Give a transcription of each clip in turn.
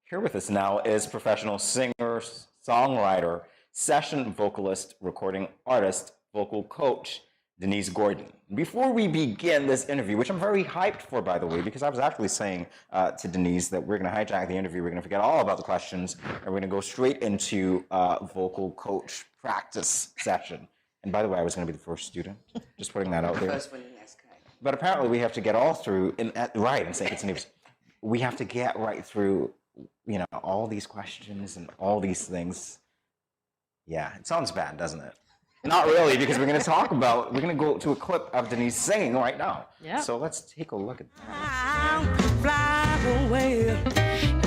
Here with us now is professional singer, songwriter, session vocalist, recording artist, vocal coach, Denise Gordon. Before we begin this interview, which I'm very hyped for, by the way, because I was actually saying to Denise that we're going to hijack the interview, we're going to forget all about the questions, and we're going to go straight into vocal coach practice session. And by the way, I was going to be the first student, just putting that out there. First one in SKN. But apparently we have to get all through, right, in St. Kitts. We have to get right through, all these questions and all these things. Yeah, it sounds bad, doesn't it? Not really, because we're going to go to a clip of Denise singing right now. Yeah. So let's take a look at that. I'll fly away,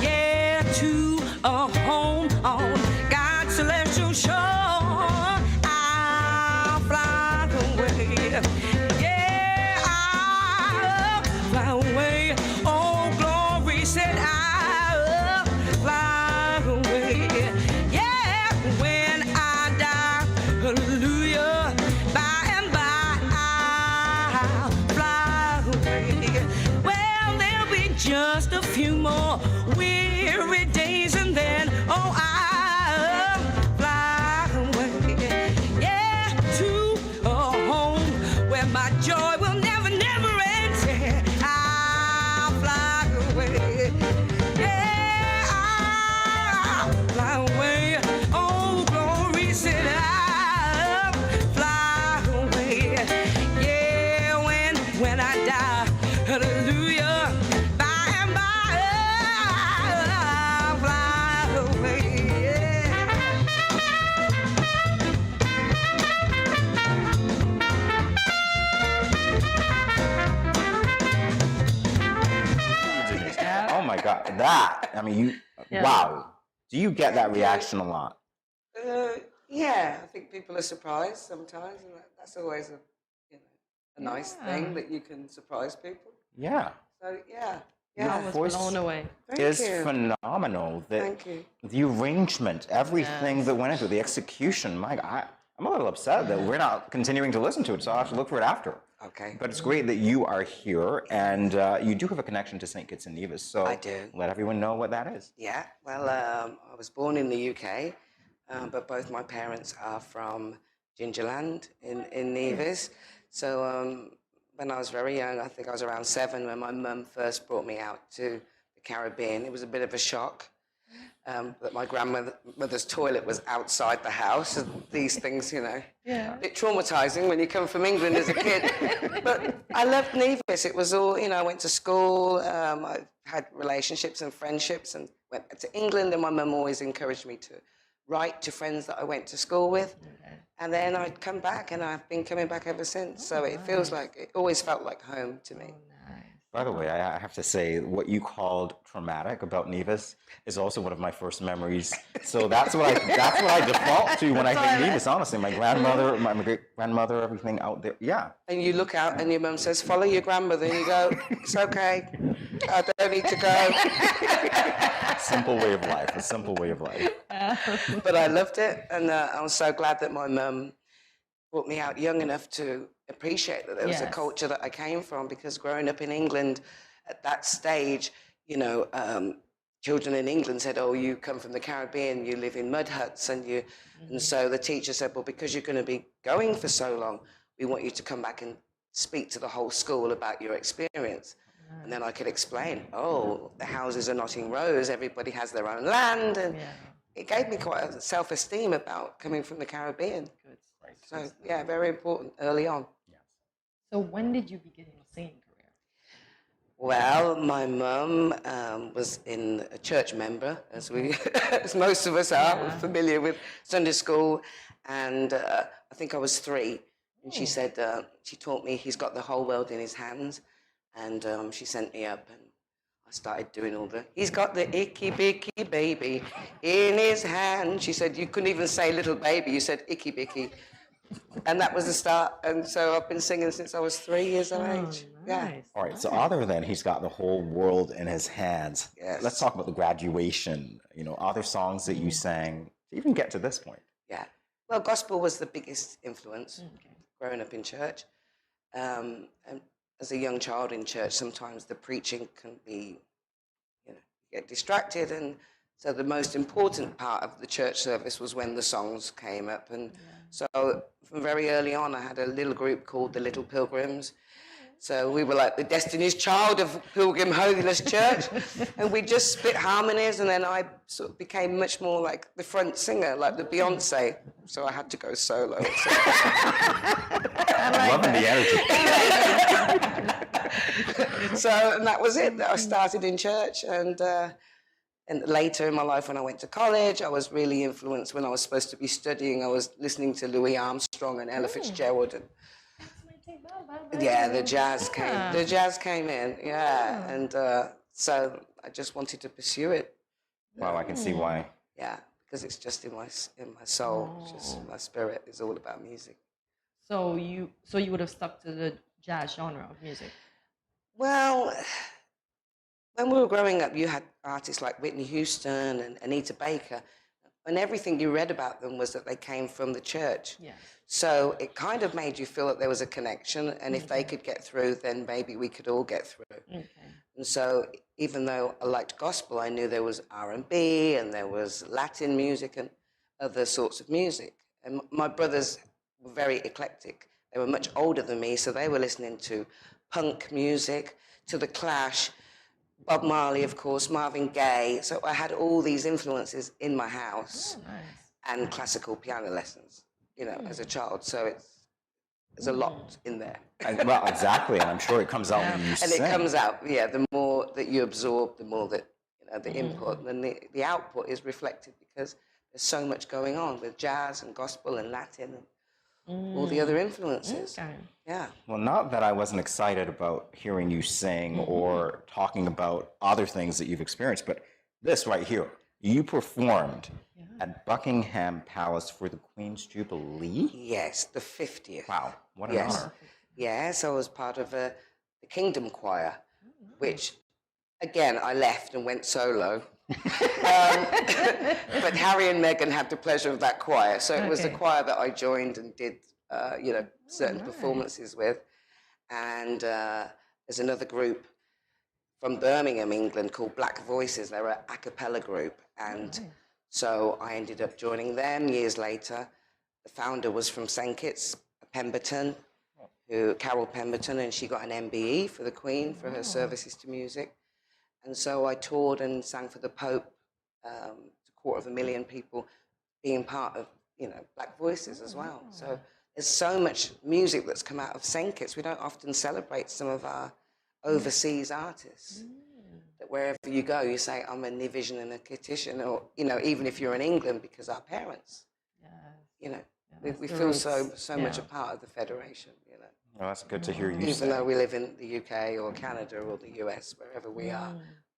yeah, to a home on God's celestial shore. I'll fly away, yeah, I'll fly away. Oh, glory said I'll fly away, yeah, when I die, hallelujah, by and by I'll fly away. Well, there'll be just a few more weary days and then, oh, I'll fly away, yeah, to a home where my joy will never, never end. Yeah, I'll fly away, yeah, I'll fly away. Oh, glory said I'll fly away, yeah, when I die, hallelujah, by and by I'll fly away, yeah. Denise. Oh my God, wow. Do you get that reaction a lot? Yeah, I think people are surprised sometimes, and that's always a nice thing that you can surprise people. Yeah. So yeah, Your yeah. voice blown away. is phenomenal. Thank you. The arrangement, everything that went into it, the execution. My God, I'm a little upset that we're not continuing to listen to it, so I'll have to look for it after. Okay. But it's great that you are here, and you do have a connection to St. Kitts and Nevis, so I do. let everyone know what that is. Yeah. Well, I was born in the UK, but both my parents are from Gingerland in Nevis. So when I was very young, I think I was around 7 when my mum first brought me out to the Caribbean. It was a bit of a shock that my grandmother's toilet was outside the house. And these things, a bit traumatizing when you come from England as a kid. But I loved Nevis. It was all, I went to school. I had relationships and friendships and went to England. And my mum always encouraged me to write to friends that I went to school with. And then I'd come back, and I've been coming back ever since. So it feels like, it always felt like home to me. By the way, I have to say, what you called traumatic about Nevis is also one of my first memories. So that's what I default to when I think Nevis, honestly. My grandmother, my great-grandmother, everything out there, yeah. And you look out and your mum says, follow your grandmother, and you go, it's okay, I don't need to go. Simple way of life, a simple way of life. But I loved it, and I was so glad that my mum brought me out young enough to appreciate that there was a culture that I came from, because growing up in England at that stage, children in England said, oh, you come from the Caribbean, you live in mud huts, and so the teacher said, well, because you're going to be going for so long, we want you to come back and speak to the whole school about your experience. And then I could explain, oh, the houses are not in rows, everybody has their own land, and it gave me quite a self-esteem about coming from the Caribbean. Good. So, yeah, very important early on. Yes. So when did you begin your singing career? Well, my mum was a church member, as most of us are. We're familiar with Sunday school, and I think I was 3. And she said, she taught me he's got the whole world in his hands, and she sent me up, and I started doing he's got the icky bicky baby in his hand. She said, you couldn't even say little baby, you said icky bicky. And that was the start. And so I've been singing since I was 3 years of age. Nice. Yeah. All right, so other than he's got the whole world in his hands, let's talk about the graduation, other songs that you sang to even get to this point. Yeah. Well, gospel was the biggest influence growing up in church. And as a young child in church, sometimes the preaching can be, you get distracted, and So the most important part of the church service was when the songs came up. And so from very early on, I had a little group called the Little Pilgrims. So we were like the Destiny's Child of Pilgrim Holiness Church. And we just spit harmonies, and then I sort of became much more like the front singer, like the Beyonce. So I had to go solo. I'm loving the energy. And that was it. I started in church, and later in my life, when I went to college, I was really influenced. When I was supposed to be studying, I was listening to Louis Armstrong and Ella Fitzgerald. And, yeah, the jazz came in, yeah. And so I just wanted to pursue it. Wow, I can see why. Yeah, because it's just in my soul, just my spirit is all about music. So you would have stuck to the jazz genre of music? Well, when we were growing up, you had artists like Whitney Houston and Anita Baker, and everything you read about them was that they came from the church. Yeah. So it kind of made you feel that there was a connection, and if they could get through, then maybe we could all get through. Okay. And so even though I liked gospel, I knew there was R&B and there was Latin music and other sorts of music. And my brothers were very eclectic. They were much older than me, so they were listening to punk music, to The Clash, Bob Marley, of course, Marvin Gaye. So I had all these influences in my house. Oh, nice. And classical piano lessons, as a child. So there's a lot in there. Well, exactly, and I'm sure it comes out when you sing. And it comes out, the more that you absorb, the more that, the input, and then the output is reflected because there's so much going on with jazz and gospel and Latin and all the other influences. Okay. Yeah. Well, not that I wasn't excited about hearing you sing or talking about other things that you've experienced, but this right here, you performed at Buckingham Palace for the Queen's Jubilee? Yes, the 50th. Wow, what an honor. Yes, I was part of the Kingdom Choir, which, again, I left and went solo. But Harry and Meghan had the pleasure of that choir. So it was the choir that I joined and did, certain performances with. And there's another group from Birmingham, England, called Black Voices. They're an a cappella group. And so I ended up joining them years later. The founder was from St. Kitts, Pemberton, Carol Pemberton, and she got an MBE for the Queen for her services to music. And so I toured and sang for the Pope, to 250,000 people, being part of, Black Voices as well. So there's so much music that's come out of St. Kitts. We don't often celebrate some of our overseas artists. That wherever you go, you say, I'm a Nivision and a Kittitian, or, even if you're in England, because our parents, we feel so much a part of the Federation, Well, that's good to hear you say. Even though we live in the UK or Canada or the US, wherever we are,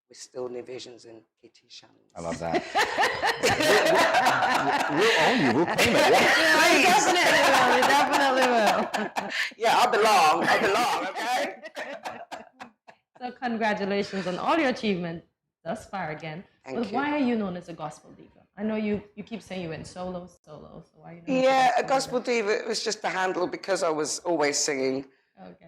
we're still Nivisions and Kittitians. I love that. We'll own you. We'll claim it. We definitely will. Yeah, I belong, okay? So congratulations on all your achievements thus far again. Thank you. Why are you known as a gospel diva? I know you keep saying you went solo, so why are you known Yeah, as a gospel diva was just a handle because I was always singing. Okay.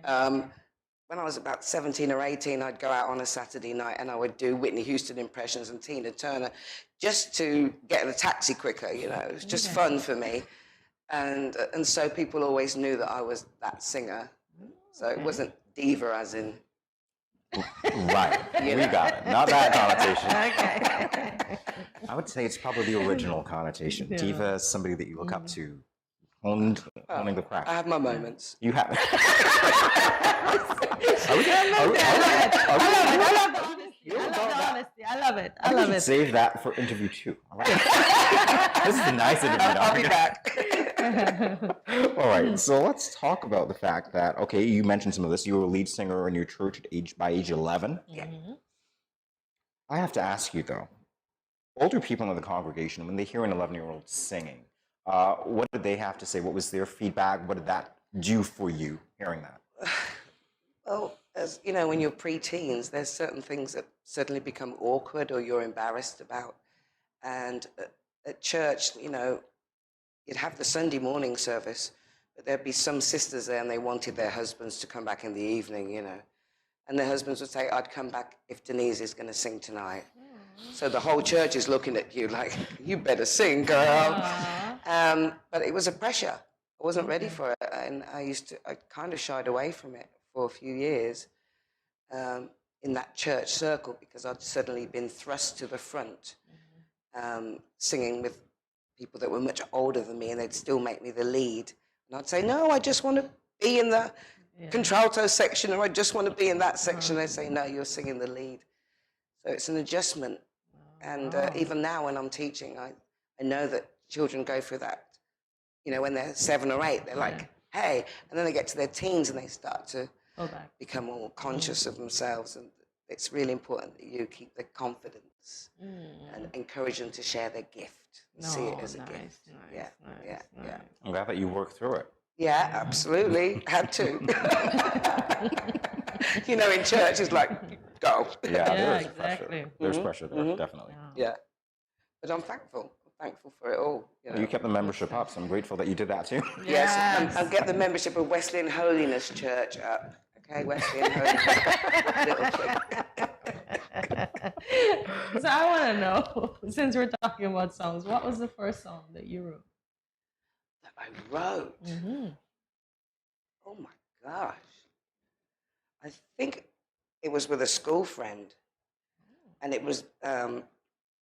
When I was about 17 or 18, I'd go out on a Saturday night and I would do Whitney Houston impressions and Tina Turner just to get in a taxi quicker, It was just fun for me. And so people always knew that I was that singer. So it wasn't diva as in... Right, we got it. Not that connotation. Okay. I would say it's probably the original connotation. Diva is somebody that you look up to, owning the craft. I have my moments. You have. I love it. I love it. Save that for interview 2. All right. This is a nice interview. I'll be back. All right, so let's talk about the fact that, okay, you mentioned some of this. You were a lead singer in your church by age 11. Yeah. I have to ask you, though, older people in the congregation, when they hear an 11-year-old singing, what did they have to say? What was their feedback? What did that do for you, hearing that? Well, as you know, when you're pre-teens, there's certain things that suddenly become awkward or you're embarrassed about. And at church, you'd have the Sunday morning service, but there'd be some sisters there and they wanted their husbands to come back in the evening, And their husbands would say, I'd come back if Denise is going to sing tonight. So the whole church is looking at you like, you better sing, girl. But it was a pressure. I wasn't ready for it. And I kind of shied away from it for a few years in that church circle because I'd suddenly been thrust to the front, singing with people that were much older than me, and they'd still make me the lead. And I'd say, no, I just want to be in the contralto section, or I just want to be in that section. They'd say, no, you're singing the lead. So it's an adjustment. And even now when I'm teaching, I know that children go through that. You know, when they're 7 or 8, they're like, hey, and then they get to their teens and they start to become more conscious of themselves. And it's really important that you keep their confidence and encourage them to share their gift. See it as a gift. Yeah. I'm glad that you worked through it. Yeah, absolutely. Had to. You know, in church, it's like, go. Yeah, there's exactly. pressure. There's pressure there, definitely. Yeah. But I'm thankful. I'm thankful for it all. You know? You kept the membership up, so I'm grateful that you did that too. Yes. I'll get the membership of Wesleyan Holiness Church up. Okay, Wesleyan Holiness. Little trick. So I want to know, since we're talking about songs, what was the first song that you wrote? That I wrote? Oh my gosh. I think it was with a school friend. And it was,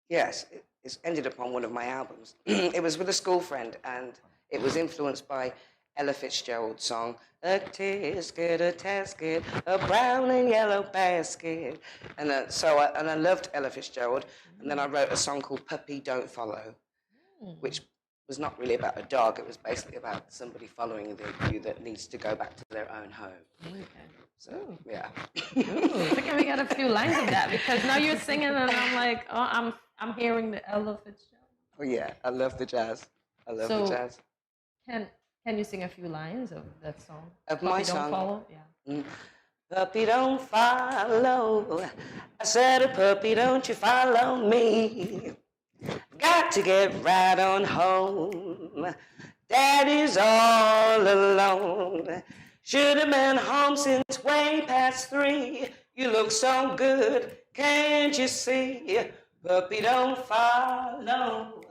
it's ended up on one of my albums. It was with a school friend, and it was influenced by Ella Fitzgerald's song, a tisket, a tasket, a brown and yellow basket. And I loved Ella Fitzgerald. And then I wrote a song called Puppy Don't Follow, which was not really about a dog. It was basically about somebody following you that needs to go back to their own home. Okay. So, yeah. So can we get a few lines of that? Because now you're singing and I'm like, oh, I'm hearing the Ella Fitzgerald. Oh yeah, I love the jazz. I love the jazz. Can you sing a few lines of that song? Of my song? Don't Follow? Yeah. Puppy don't follow. I said, a puppy, don't you follow me. Got to get right on home. Daddy's all alone. Should have been home since way past 3. You look so good, can't you see? Puppy don't follow.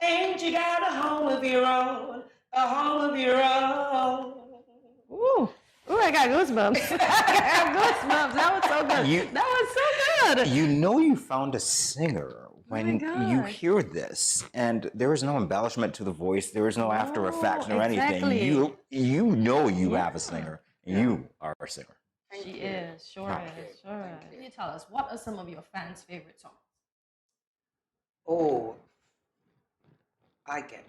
Ain't you got a home of your own? A home of your own. Ooh, I got goosebumps. I got goosebumps. That was so good. That was so good. You know you found a singer when you hear this, and there is no embellishment to the voice, there is no after effects or anything. You know you have a singer. You are a singer. She is, sure is. Can you tell us, what are some of your fans' favorite songs? Oh, I get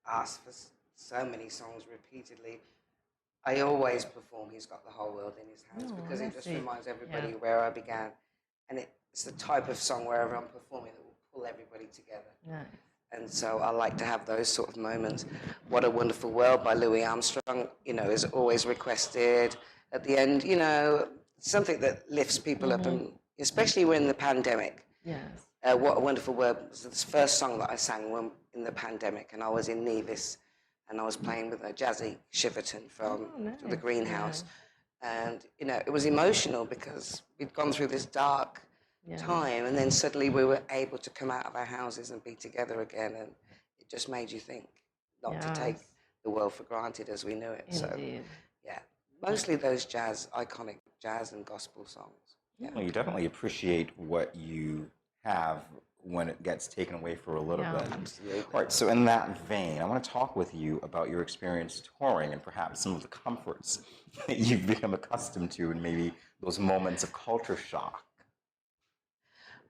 asked for so many songs repeatedly. I always perform He's Got the Whole World in His Hands because it just reminds everybody where I began. And it's the type of song wherever I'm performing that will pull everybody together. Nice. And so I like to have those sort of moments. What a Wonderful World by Louis Armstrong, you know, is always requested. At the end, you know, something that lifts people up, and especially when the pandemic. Yes. What a Wonderful World was the first song that I sang when in the pandemic, and I was in Nevis, and I was playing with Jazzy Shiverton from the Greenhouse. And, you know, it was emotional because we'd gone through this dark time, and then suddenly we were able to come out of our houses and be together again, and it just made you think not to take the world for granted as we knew it. Indeed. So, yeah, mostly those iconic jazz and gospel songs. Yeah. Well, you definitely appreciate what you have when it gets taken away for a little bit. Absolutely. All right, so in that vein, I want to talk with you about your experience touring and perhaps some of the comforts that you've become accustomed to and maybe those moments of culture shock.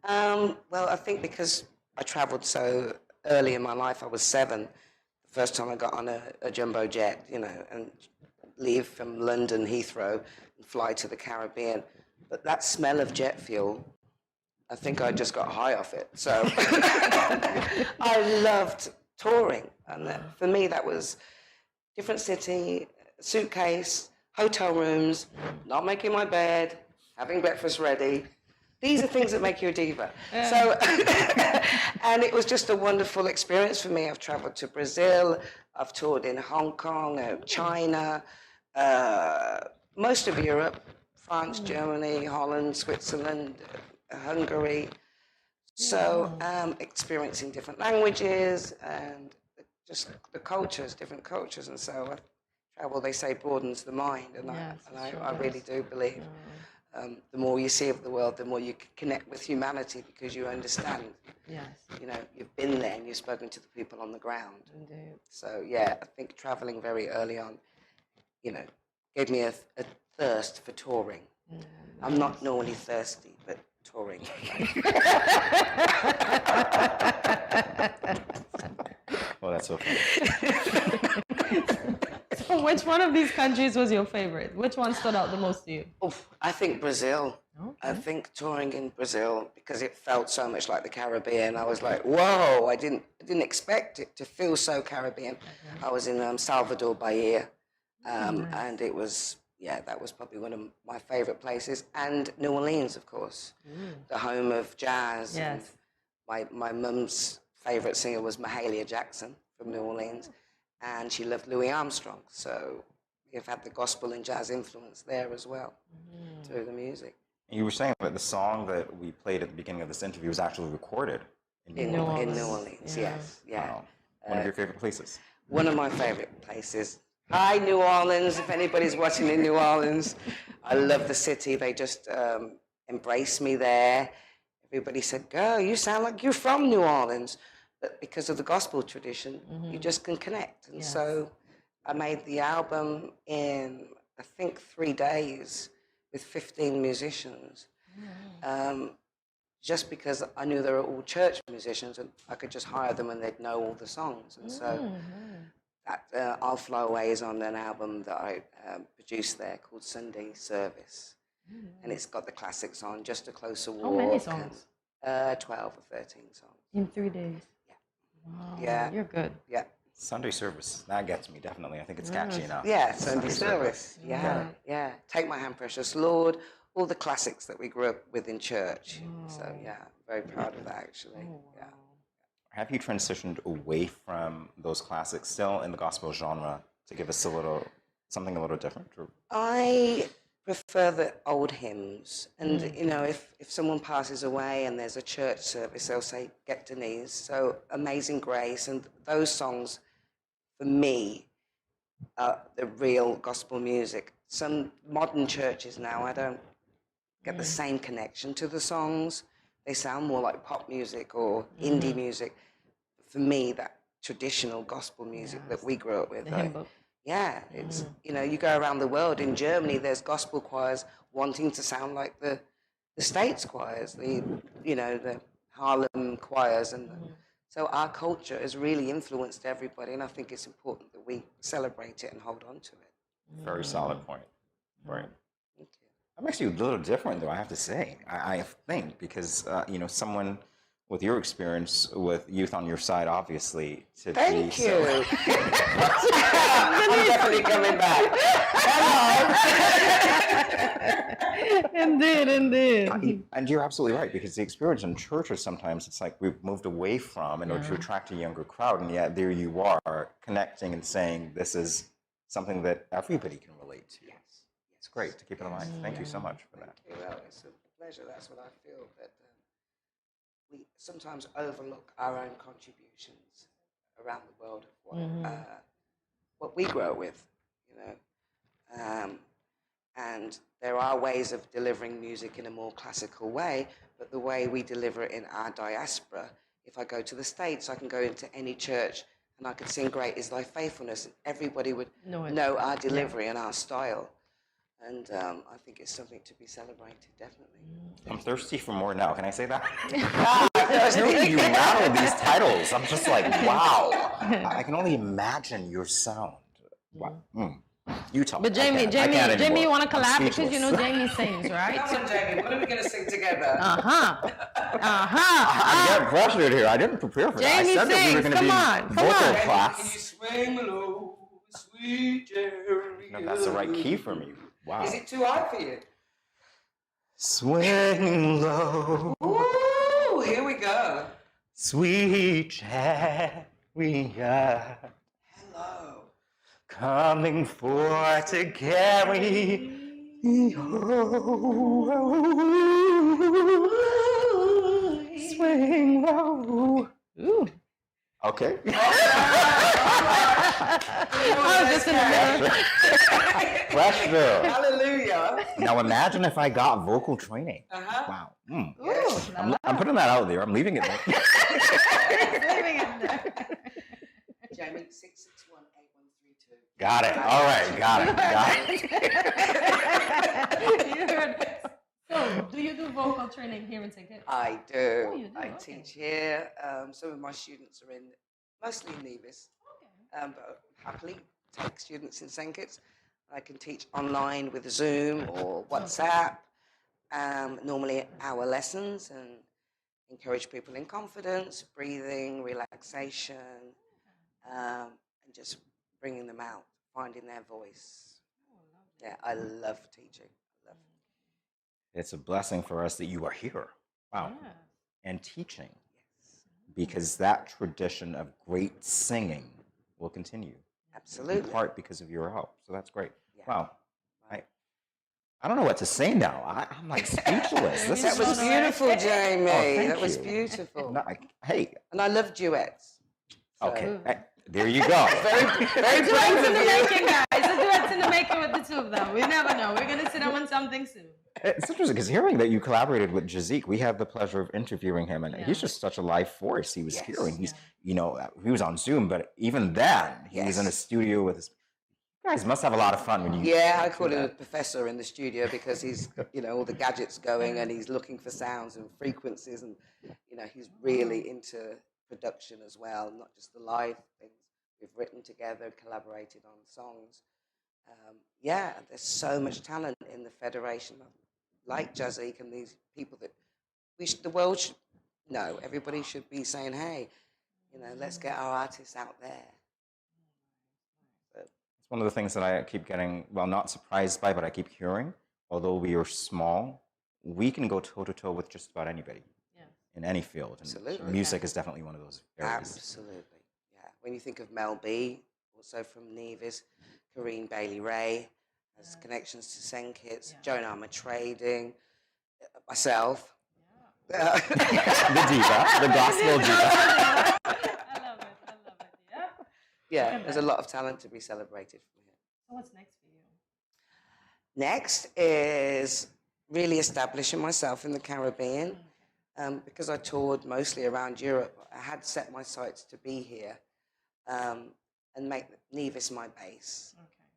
Well, I think because I traveled so early in my life, I was 7, the first time I got on a jumbo jet, you know, and leave from London Heathrow and fly to the Caribbean. But that smell of jet fuel, I think I just got high off it. So I loved touring. And for me, that was different city, suitcase, hotel rooms, not making my bed, having breakfast ready. These are things that make you a diva. So, and it was just a wonderful experience for me. I've traveled to Brazil, I've toured in Hong Kong, China, most of Europe, France, Germany, Holland, Switzerland, Hungary, So experiencing different languages and just the cultures, different cultures, and so travel, they say, broadens the mind, and I really do believe the more you see of the world, the more you can connect with humanity because you understand. Yes. You know, you've been there and you've spoken to the people on the ground. Indeed. So yeah, I think traveling very early on, you know, gave me a thirst for touring. I'm not normally thirsty, but touring. Well, that's okay. So which one of these countries was your favorite? Which one stood out the most to you? I think Brazil. Okay. I think touring in Brazil, because it felt so much like the Caribbean. I was like, whoa! I didn't expect it to feel so Caribbean. I was in Salvador Bahia, and it was that was probably one of my favorite places. And New Orleans, of course, the home of jazz. Yes. And my mum's favorite singer was Mahalia Jackson from New Orleans, and she loved Louis Armstrong. So we've had the gospel and jazz influence there as well through the music. You were saying that the song that we played at the beginning of this interview was actually recorded in New Orleans. In New Orleans, yes. Yeah. Wow. One of your favorite places. One of my favorite places. Hi, New Orleans, if anybody's watching in New Orleans. I love the city. They just embraced me there. Everybody said, girl, you sound like you're from New Orleans. But because of the gospel tradition, you just can connect. And so I made the album in, I think, 3 days with 15 musicians. Just because I knew they were all church musicians and I could just hire them and they'd know all the songs. And so that I'll Fly Away is on an album that I produced there called Sunday Service. And it's got the classics on, Just a Closer Walk. How many songs? 12 or 13 songs. In 3 days? Yeah. Wow, Yeah. You're good. Yeah. Sunday service, that gets me, definitely. I think it's catchy enough. Yeah, Sunday Service. Yeah. Take My Hand, Precious Lord. All the classics that we grew up with in church. So, yeah, very proud of that, actually. Yeah. Have you transitioned away from those classics, still in the gospel genre, to give us something a little different? Or? I prefer the old hymns. And, you know, if someone passes away and there's a church service, they'll say, Get Denise. So, Amazing Grace. And those songs, for me, are the real gospel music. Some modern churches now, I don't get the same connection to the songs. They sound more like pop music or indie music. For me, that traditional gospel music that we grew up with. The hymn book. Yeah, it's, you know, you go around the world. In Germany, there's gospel choirs wanting to sound like the States choirs, the Harlem choirs. And so our culture has really influenced everybody, and I think it's important that we celebrate it and hold on to it. Very solid point. Right. Thank you. I'm actually a little different, though, I have to say. I think, because, someone with your experience with youth on your side, obviously, to Thank be you. I'm definitely coming back. Indeed. And you're absolutely right, because the experience in churches sometimes, it's like we've moved away from in order to attract a younger crowd, and yet there you are connecting and saying this is something that everybody can relate to. Yes. It's great to keep it in mind. Thank you so much for that. Thank you. Well, it's a pleasure. That's what I feel, that we sometimes overlook our own contributions around the world of what we grow with, and there are ways of delivering music in a more classical way, but the way we deliver it in our diaspora, if I go to the States, I can go into any church and I could sing Great Is Thy Faithfulness, and everybody would know our delivery and our style. And I think it's something to be celebrated, definitely. I'm thirsty for more now. Can I say that? Hearing you rattle these titles, I'm just like, wow. I can only imagine your sound. Wow. You tell me. But Jamie, you want to collab because you know Jamie sings, right? Come on, Jamie, what are we going to sing together? I'm getting pressured here. I didn't prepare for that. Jamie I said that we were sings. going to be vocal Can class. you swing low, sweet Jerry? No, that's the right key for me. Wow. Is it too high for you? Swing low, Ooh, here we go. sweet chariot, Hello. coming forth to carry me home. swing low. Ooh. Okay. I was just in the middle. Pressure. Hallelujah. Now imagine if I got vocal training. Wow. Ooh, I'm putting that out there. I'm leaving it there. leaving it there. Jamie, 6618132. Got it. All right. Got it. You heard. So, do you do vocal training here in St. Kitts? I do. Oh, you do? I Okay. teach here. Some of my students are mostly in Nevis, Okay. but happily take students in St. Kitts. I can teach online with Zoom or WhatsApp. Normally hour lessons and encourage people in confidence, breathing, relaxation, and just bringing them out, finding their voice. Yeah, I love teaching. I love it. It's a blessing for us that you are here. Wow. Yeah. And teaching. Because that tradition of great singing will continue. Absolutely. In part because of your help. So that's great. Yeah. Wow. I don't know what to say now. I'm like speechless. This That is was just, beautiful, Jamie. thank That was you. beautiful. no, hey, And I love duets. So, okay. There you go. Very Duets brave in of the you. making, guys. The duets in the making with the two of them. We never know. We're gonna sit down on something soon. It's interesting because hearing that you collaborated with Jazik, we had the pleasure of interviewing him, and Yeah. he's just such a live force. He was Yes. here, and he's, he was on Zoom, but even then, he was in a Yes. studio with his. You guys must have a lot of fun when you. Yeah, I do call him a that. professor in the studio because he's got, all the gadgets going and he's looking for sounds and frequencies and, he's really into production as well, not just the live things. We've written together, collaborated on songs. There's so much talent in the Federation, like Jazik and these people that the world should know. Everybody should be saying, hey, let's get our artists out there. It's one of the things that I keep getting, well, not surprised by, but I keep hearing. Although we are small, we can go toe to toe with just about anybody Yeah. in any field. And Absolutely. music is definitely one of those areas. Absolutely, yeah. When you think of Mel B, also from Nevis, Corrine Bailey-Ray has connections to St. Kitts, Joan Armour Trading, myself. The diva, the gospel diva. I love it. Yeah. Yeah, there's a lot of talent to be celebrated from here. So what's next for you? Next is really establishing myself in the Caribbean. Because I toured mostly around Europe, I had set my sights to be here and make Nevis my base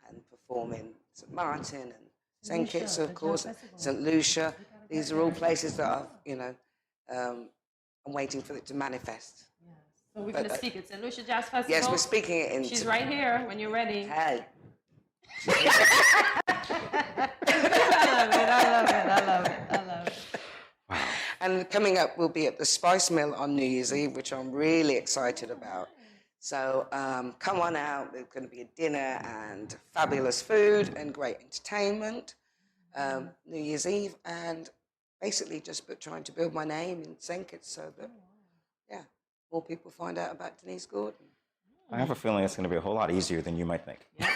and perform in St. Martin and St. Kitts, of course, St. Lucia. These are all places that I've, I'm waiting for it to manifest. Yeah. So we're gonna speak at St. Lucia Jazz Festival. Yes, we're speaking it in. She's right here when you're ready. Hey. I love it. And coming up, we'll be at the Spice Mill on New Year's Eve, which I'm really excited about. So come on out. There's going to be a dinner and fabulous food and great entertainment. New Year's Eve, and basically just trying to build my name in St. Kitts so that, more people find out about Denise Gordon. I have a feeling it's going to be a whole lot easier than you might think. Well,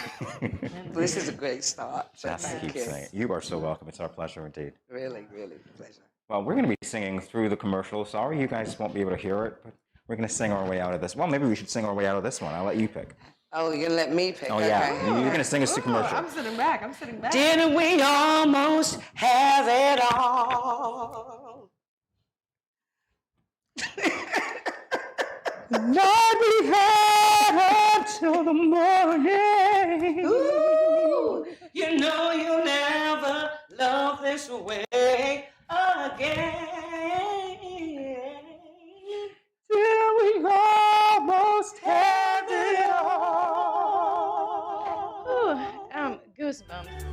this is a great start. So Just thank keep you. saying it. You are so welcome. It's our pleasure indeed. Really, really a pleasure. Well, we're going to be singing through the commercial. Sorry, you guys won't be able to hear it, but we're going to sing our way out of this. Well, maybe we should sing our way out of this one. I'll let you pick. Oh, you're going to let me pick? Oh, yeah. Okay. You're going to sing us to commercial. I'm sitting back. Didn't we almost have it all? Not be had until the morning. Ooh, you know you'll never love this way again. Till we almost have it all. Goosebumps.